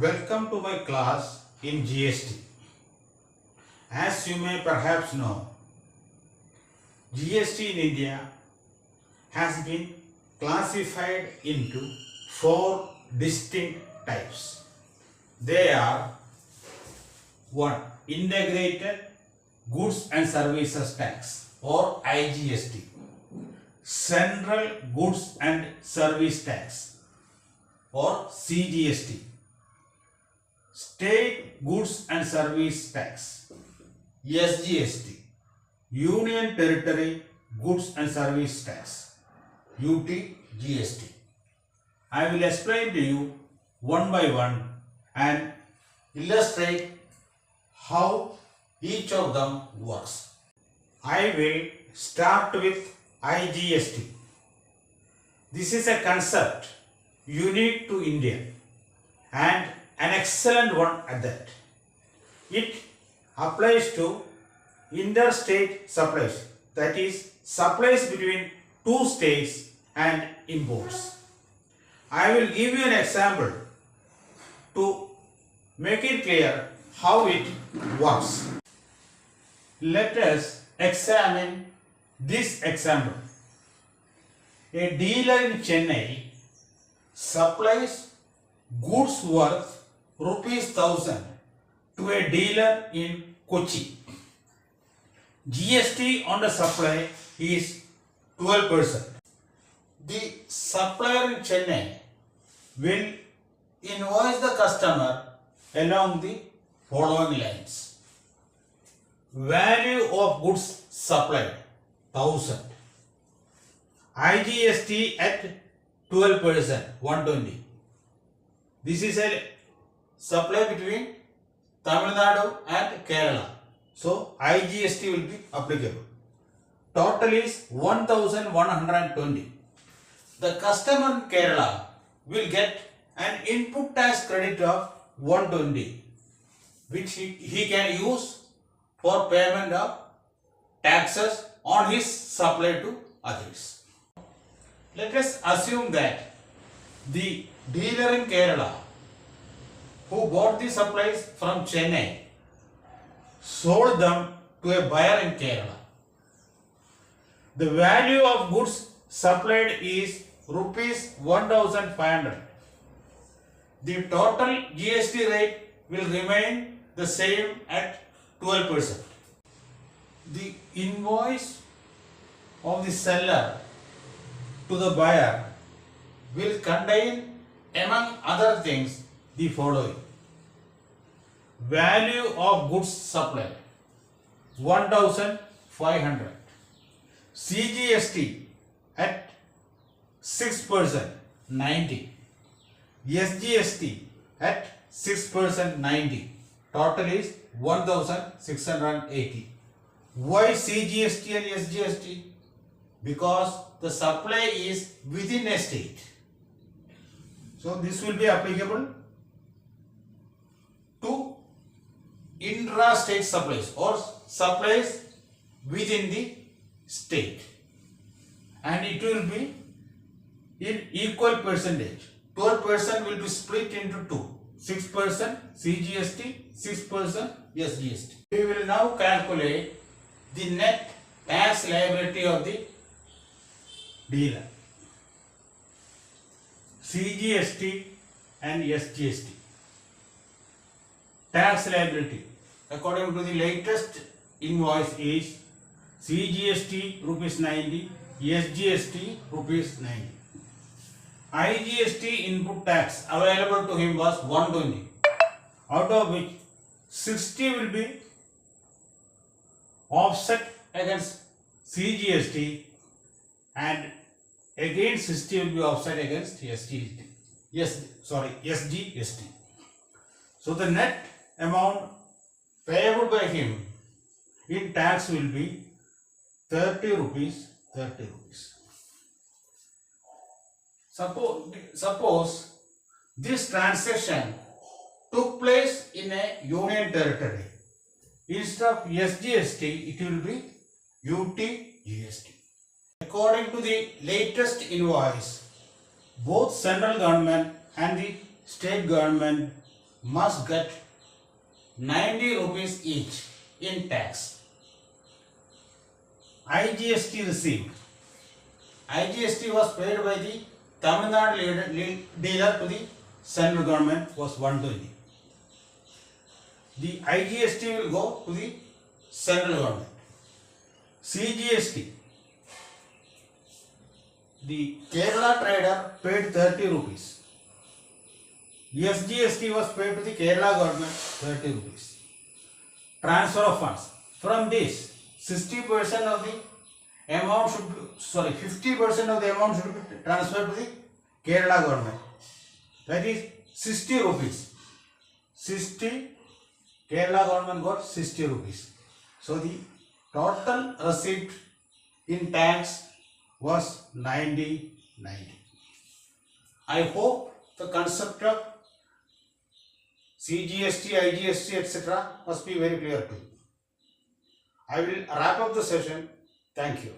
Welcome to my class in GST. As you may perhaps know, GST in India has been classified into 4 distinct types. They are 1. Integrated Goods and Services Tax or IGST, Central Goods and Service Tax or CGST, State Goods and Service Tax, SGST, Union Territory Goods and Service Tax, UTGST. I will explain to you one by one and illustrate how each of them works. I will start with IGST. This is a concept unique to India and an excellent one at that. It applies to interstate supplies, that is, supplies between 2 states and imports. I will give you an example to make it clear how it works. Let us examine this example. A dealer in Chennai supplies goods worth ₹1,000 to a dealer in Kochi. GST on the supply is 12%. The supplier in Chennai will invoice the customer along the following lines. Value of goods supplied 1000. IGST at 12%, 120. This is a supply between Tamil Nadu and Kerala. So IGST will be applicable. Total is 1120. The customer in Kerala will get an input tax credit of 120, which he can use for payment of taxes on his supply to others. Let us assume that the dealer in Kerala who bought the supplies from Chennai sold them to a buyer in Kerala. The value of goods supplied is ₹1,500. The total GST rate will remain the same at 12%. The invoice of the seller to the buyer will contain, among other things, the following. Value of goods supplied 1,500. CGST at 6%, 90. SGST at 6%, 90. Total is 1,680. Why CGST and SGST? Because the supply is within a state. So this will be applicable to intra-state supplies or supplies within the state, and it will be in equal percentage. 12% will be split into 2. 6% CGST, 6% SGST. We will now calculate the net tax liability of the dealer. CGST and SGST. Tax liability according to the latest invoice is CGST ₹90, SGST ₹90. IGST input tax available to him was 120, out of which 60 will be offset against CGST and again 60 will be offset against SGST. So the net amount payable by him in tax will be 30 rupees. Suppose this transaction took place in a union territory. Instead of SGST, it will be UTGST. According to the latest invoice, both central government and the state government must get 90 rupees each in tax. IGST received. IGST was paid by the Tamil Nadu dealer to the central government was 120. The IGST will go to the central government. CGST. The Kerala trader paid 30 rupees. SGST was paid to the Kerala government 30 rupees. Transfer of funds. From this, 60% of the amount should be, 50% of the amount should be transferred to the Kerala government. That is 60 rupees. 60, Kerala government got 60 rupees. So the total receipt in tax was 90. I hope the concept of CGST, IGST, etc. must be very clear to you. I will wrap up the session. Thank you.